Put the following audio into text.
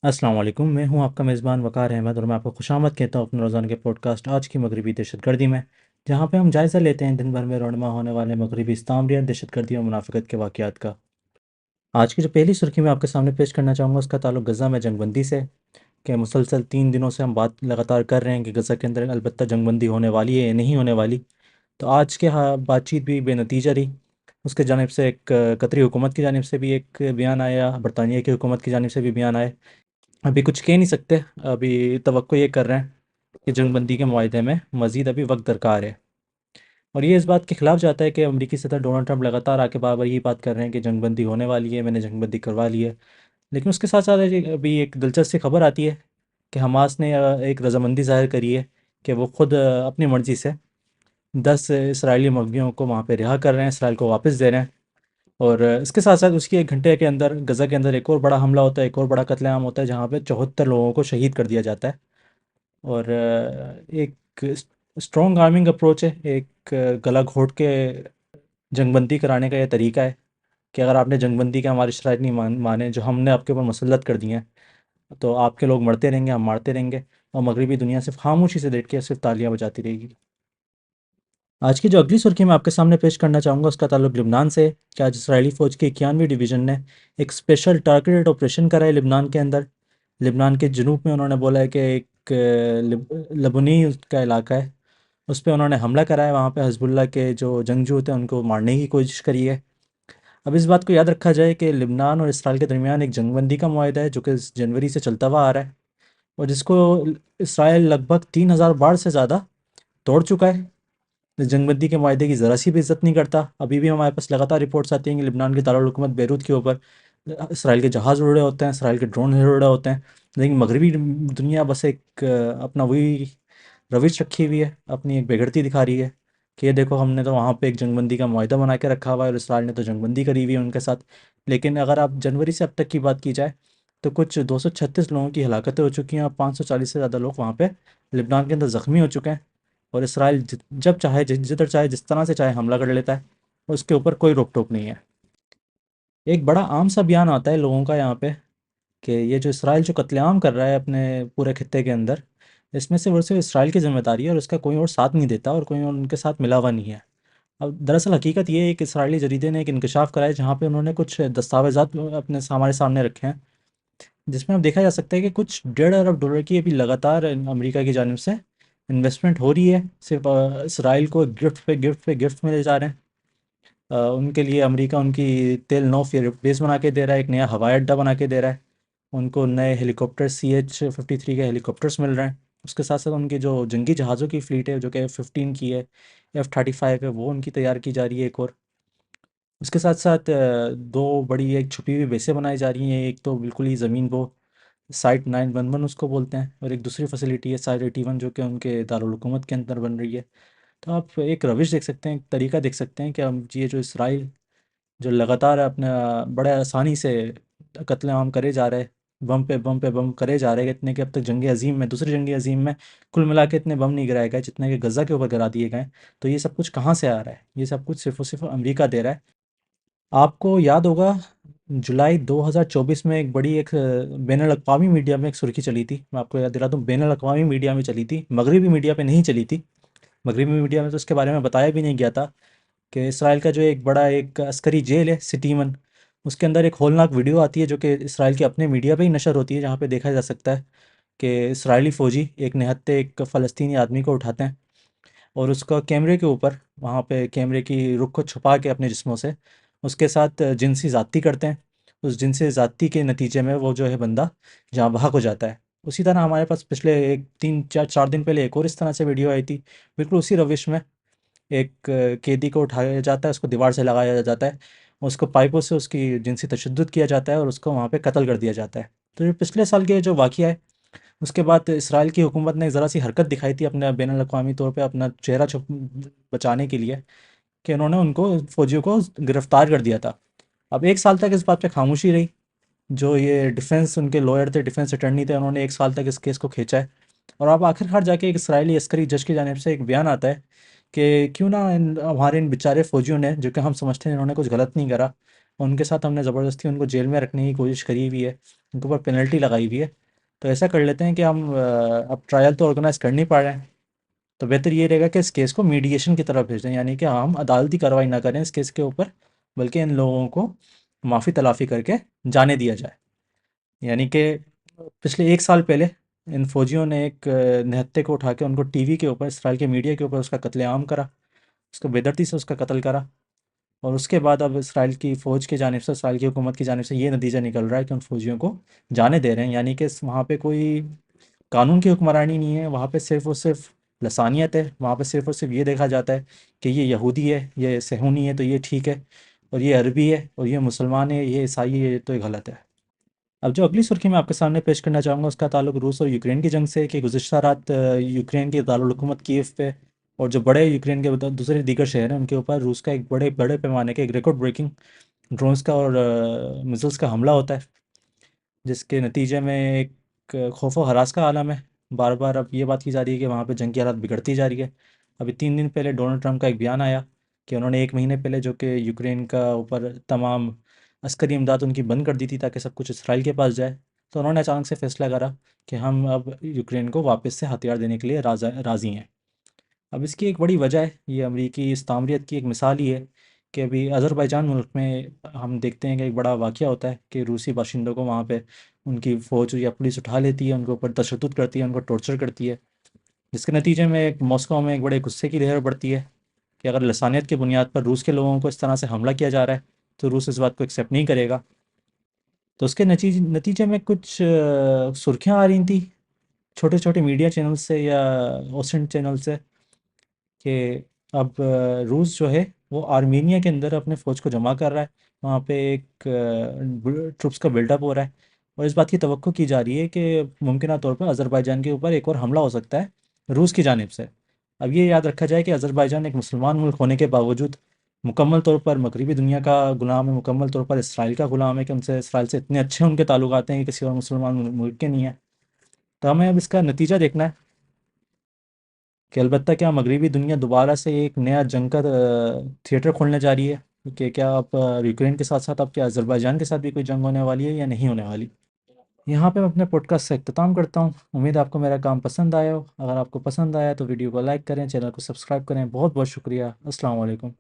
अस्सलाम वालेकुम, मैं हूं आपका मेज़बान वक़ार अहमद और मैं आपको खुशामद कहता हूं अपने रोज़ाना के पॉडकास्ट आज की मगरबी दहशतगर्दी में, जहां पे हम जायज़ा लेते हैं दिन भर में रोनमा होने वाले मगरबी इस्तामरियत दहशतगर्दी और मुनाफ़िक़त के वाक़यात का। आज की जो पहली सुर्ख़ी मैं आपके सामने पेश करना चाहूँगा उसका ताल्लुक़ गज़ा में जंगबंदी से, कि मुसलसल 3 दिनों से हम बात लगातार कर रहे हैं कि गज़ा के अंदर अलबत्ता जंगबंदी होने वाली है या नहीं होने वाली। तो आज के बातचीत भी बेनतीजा रही। उसके जानिब से एक कतरी हुकूमत की जानिब से भी एक बयान आया, बरतानिया की हुकूमत की जानिब से भी बयान आए। अभी कुछ कह नहीं सकते, अभी तवक्को ये कर रहे हैं कि जंगबंदी के मुआहदे में मज़ीद अभी वक्त दरकार है। और ये इस बात के खिलाफ जाता है कि अमरीकी सदर डोनाल्ड ट्रंप लगातार आके बार बार यही बात कर रहे हैं कि जंगबंदी होने वाली है, मैंने जंगबंदी करवा ली है। लेकिन उसके साथ साथ अभी एक दिलचस्प सी खबर आती है कि हमास ने एक रजामंदी ज़ाहिर करी है कि वो ख़ुद अपनी मर्ज़ी से 10 इसराइली मकदियों को वहाँ पे रिहा कर रहे हैं, इसराइल को वापस दे रहे हैं। और इसके साथ साथ उसकी 1 घंटे के अंदर गज़ा के अंदर एक और बड़ा हमला होता है, एक और बड़ा कत्लेआम होता है जहाँ पे 74 लोगों को शहीद कर दिया जाता है। और एक स्ट्रॉन्ग आर्मिंग अप्रोच है, एक गला घोट के जंगबंदी कराने का ये तरीका है कि अगर आपने जंगबंदी के हमारे शराइत नहीं माने जो हमने आपके ऊपर मुसल्लत कर दिए हैं, तो आपके लोग मरते रहेंगे, हम मारते रहेंगे और मगरबी दुनिया सिर्फ खामोशी से देख के सिर्फ तालियां बजाती रहेगी। आज की जो अगली सुर्खी मैं आपके सामने पेश करना चाहूँगा उसका ताल्लुक लिबनान से, कि आज इसराइली फ़ौज की 91वीं डिवीज़न ने एक स्पेशल टारगेटेड ऑपरेशन करा है लिबनान के अंदर। लिबनान के जनूब में उन्होंने बोला है कि एक लबनी का इलाका है, उस पे उन्होंने हमला करा है, वहाँ पे हिज़्बुल्लाह के जो जंगजू होते हैं उनको मारने की कोशिश करी है। अब इस बात को याद रखा जाए कि लिबनान और इसराइल के दरमियान एक जंगबंदी का मुआहदा है जो कि जनवरी से चलता हुआ आ रहा है और जिसको इसराइल लगभग 3000 बार से ज़्यादा तोड़ चुका है। इस जंगबंदी के माहदे की ज़रा सी भी इज़्ज़त नहीं करता। अभी भी हमारे पास लगातार रिपोर्ट्स आती हैं कि लिबनान की दारुल-हुकूमत बेरूत के ऊपर इसराइल के जहाज़ उड़ रहे होते हैं, इसराइल के ड्रोन उड़ रहे होते हैं। लेकिन मगरबी दुनिया बस एक अपना वही रविश रखी हुई है, अपनी एक बेगरती दिखा रही है कि ये देखो हमने तो वहाँ पे एक जंगबंदी का मुआहदा बना के रखा हुआ है और इसराइल ने तो जंगबंदी करी हुई है उनके साथ। लेकिन अगर आप जनवरी से अब तक की बात की जाए तो कुछ 236 लोगों की हलाकतें हो चुकी हैं और 540 से ज़्यादा लोग वहाँ पे लिबनान के अंदर ज़ख्मी हो चुके हैं। और इसराइल जब चाहे जिधर चाहे जिस तरह से चाहे हमला कर लेता है, उसके ऊपर कोई रोक टोक नहीं है। एक बड़ा आम सा बयान आता है लोगों का यहाँ पे कि ये जो इसराइल जो कत्लेआम कर रहा है अपने पूरे खित्ते के अंदर, इसमें से वो सिर्फ इसराइल की जिम्मेदारी है और उसका कोई और साथ नहीं देता और कोई और उनके साथ मिला हुआ नहीं है। अब दरअसल हकीकत ये है, एक इसराइली जरीदे ने एक इंकशाफ कराया जहाँ पे उन्होंने कुछ दस्तावेजात अपने हमारे सामने रखे हैं, जिसमें अब देखा जा सकता है कि कुछ $1.5 अरब की अभी लगातार अमेरिका की जानिब से इन्वेस्टमेंट हो रही है, सिर्फ इसराइल को गिफ्ट पे गिफ्ट मिले जा रहे हैं। उनके लिए अमेरिका उनकी तेल नौ फिर बेस बना के दे रहा है, एक नया हवाई अड्डा बना के दे रहा है, उनको नए हेलीकॉप्टर CH-53 के हेलीकॉप्टर्स मिल रहे हैं। उसके साथ साथ उनकी जो जंगी जहाज़ों की फ़्लीट है जो कि F-15 की है, F-35 है, वो उनकी तैयार की जा रही है एक और। उसके साथ साथ दो बड़ी एक छुपी हुई बेसें बनाई जा रही हैं, एक तो बिल्कुल ही ज़मीन वो साइट 911 उसको बोलते हैं और एक दूसरी फैसिलिटी है साइट 81 जो कि उनके दारुल हुकूमत के अंदर बन रही है। तो आप एक रविश देख सकते हैं, एक तरीका देख सकते हैं कि हम ये जो इसराइल जो लगातार अपना बड़े आसानी से कत्लेआम करे जा रहे हैं, बम पे बम करे जा रहे हैं, इतने कि अब तक जंग अज़ीम में दूसरी जंग अज़ीम में कुल मिला के इतने बम नहीं गिराए गए जितने कि गज़ा के ऊपर गिरा दिए गए। तो ये सब कुछ कहाँ से आ रहा है? ये सब कुछ सिर्फ़ और सिर्फ़ अमेरिका दे रहा है। आपको याद होगा जुलाई 2024 में एक बड़ी एक बैनुल अक़वामी मीडिया में एक सुर्खी चली थी। मैं आपको याद दिलाता हूँ, बैनुल अक़वामी मीडिया में चली थी, मगरिबी मीडिया पे नहीं चली थी। मगरिबी मीडिया में तो इसके बारे में बताया भी नहीं गया था कि इसराइल का जो एक बड़ा एक अस्करी जेल है सिटीमन, उसके अंदर एक होलनाक वीडियो आती है जो कि इसराइल के अपने मीडिया पे ही नशर होती है, जहाँ पे देखा जा सकता है कि इसराइली फ़ौजी एक निहत्थे एक फ़लस्तीनी आदमी को उठाते हैं और उसका कैमरे के ऊपर वहाँ पे कैमरे की रुख को छुपा के अपने जिस्मों से उसके साथ जिनसी ज़्यादती करते हैं। उस जिनसी ज़्यादती के नतीजे में वो जो है बंदा जहाँ बहक हो जाता है। उसी तरह हमारे पास पिछले एक 3 4 4 दिन पहले एक और इस तरह से वीडियो आई थी, बिल्कुल उसी रविश में। एक कैदी को उठाया जाता है, उसको दीवार से लगाया जाता है, उसको पाइपों से उसकी जिनसी तशद्दुद किया जाता है और उसको वहाँ पे कत्ल कर दिया जाता है। तो ये पिछले साल के जो वाक़या है, उसके बाद इसराइल की हुकूमत ने ज़रा सी हरकत दिखाई थी अपने बैनुल अक़वामी तौर पे अपना चेहरा छुप बचाने के लिए, कि उन्होंने उनको फ़ौजियों को गिरफ़्तार कर दिया था। अब 1 साल तक इस बात पे खामोशी रही। जो ये डिफेंस उनके लॉयर थे, डिफेंस अटॉर्नी थे, उन्होंने 1 साल तक इस केस को खींचा है और अब आखिरकार जाके एक इसराइली अस्करी जज की जानिब से एक बयान आता है कि क्यों ना इन हमारे इन बेचारे फ़ौजियों ने, जो कि हम समझते हैं इन्होंने कुछ गलत नहीं करा, उनके साथ हमने ज़बरदस्ती उनको जेल में रखने की कोशिश करी हुई है, उनके ऊपर पेनल्टी लगाई हुई है। तो ऐसा कर लेते हैं कि हम अब ट्रायल तो ऑर्गेनाइज़ कर नहीं पा रहे हैं, तो बेहतर ये रहेगा कि इस केस को मीडिएशन की तरफ भेज दें, यानी कि हम अदालती कार्रवाई ना करें इस केस के ऊपर, बल्कि इन लोगों को माफ़ी तलाफ़ी करके जाने दिया जाए। यानी कि पिछले 1 साल पहले इन फ़ौजियों ने एक निहत्थे को उठा के उनको टीवी के ऊपर, इसराइल के मीडिया के ऊपर उसका कत्लेआम करा, उसको बेदर्दी से उसका कत्ल करा। और उसके बाद अब इसराइल की फ़ौज की जानिब से, इसराइल की हुकूमत की जानिब से ये नतीजा निकल रहा है कि उन फ़ौजियों को जाने दे रहे हैं। यानी कि वहाँ पे कोई कानून की हुक्मरानी नहीं है, वहाँ पे सिर्फ़ और सिर्फ लसानियत है। वहाँ पे सिर्फ़ और सिर्फ ये देखा जाता है कि ये यहूदी है, ये सहूनी है तो ये ठीक है, और ये अरबी है, और ये मुसलमान है, ये ईसाई है तो ये गलत है। अब जो अगली सुर्खी मैं आपके सामने पेश करना चाहूँगा उसका ताल्लुक रूस और यूक्रेन की जंग से है कि गुज़िश्ता रात यूक्रेन की दारुल हुकूमत कीव पे और जो बड़े यूक्रेन के दूसरे दीगर शहर हैं उनके ऊपर रूस का एक बड़े बड़े पैमाने के एक रिकॉर्ड ब्रेकिंग ड्रोन्स का और मिसाइल्स का हमला होता है, जिसके नतीजे में एक खौफ व हरास का आलम है। बार बार अब ये बात की जा रही है कि वहाँ पे जंग की हालत बिगड़ती जा रही है। अभी 3 दिन पहले डोनाल्ड ट्रंप का एक बयान आया कि उन्होंने 1 महीने पहले जो कि यूक्रेन का ऊपर तमाम अस्करी इमदाद उनकी बंद कर दी थी ताकि सब कुछ इसराइल के पास जाए, तो उन्होंने अचानक से फैसला करा कि हम अब यूक्रेन को वापस से हथियार देने के लिए राज़ी हैं। अब इसकी एक बड़ी वजह है, ये अमरीकी इस्तामरीत की एक मिसाल ही है कि अभी अज़रबैजान मुल्क में हम देखते हैं कि एक बड़ा वाक़या होता है कि रूसी बाशिंदों को वहाँ पे उनकी फ़ौज या पुलिस उठा लेती है, उनके ऊपर तशद्दुद करती है, उनको टॉर्चर करती है, जिसके नतीजे में एक मॉस्को में एक बड़े गुस्से की लहर बढ़ती है कि अगर लसानियत की बुनियाद पर रूस के लोगों को इस तरह से हमला किया जा रहा है तो रूस इस बात को एक्सेप्ट नहीं करेगा। तो उसके नतीजे नतीजे में कुछ सुर्खियाँ आ रही थी छोटे छोटे मीडिया चैनल से या ओसेंट चैनल से कि अब रूस जो है वो आर्मीनिया के अंदर अपने फ़ौज को जमा कर रहा है, वहाँ पे एक ट्रुप्स का बिल्डअप हो रहा है, और इस बात की तवक्को की जा रही है कि मुमकिन तौर पर अज़रबैजान के ऊपर एक और हमला हो सकता है रूस की जानिब से। अब ये याद रखा जाए कि अज़रबैजान एक मुसलमान मुल्क होने के बावजूद मुकम्मल तौर पर मगरबी दुनिया का ग़ुलाम है, मुकम्मल तौर पर इसराइल का ग़ुलाम है कि उनसे इसराइल से इतने अच्छे उनके ताल्लुकात हैं कि किसी और मुसलमान मुल्क के नहीं है। तो हमें अब इसका नतीजा देखना है कि अलबत्ता क्या मगरबी दुनिया दोबारा से एक नया जंग का थिएटर खोलने जा रही है, कि क्या अब यूक्रेन के साथ साथ अब क्या अज़रबैजान के साथ भी कोई जंग होने वाली है या नहीं होने वाली। यहाँ पे मैं अपने पॉडकास्ट से इख्तिताम करता हूँ। उम्मीद है आपको मेरा काम पसंद आया हो। अगर आपको पसंद आया तो वीडियो को लाइक करें, चैनल को सब्सक्राइब करें। बहुत बहुत शुक्रिया। अस्सलाम वालेकुम।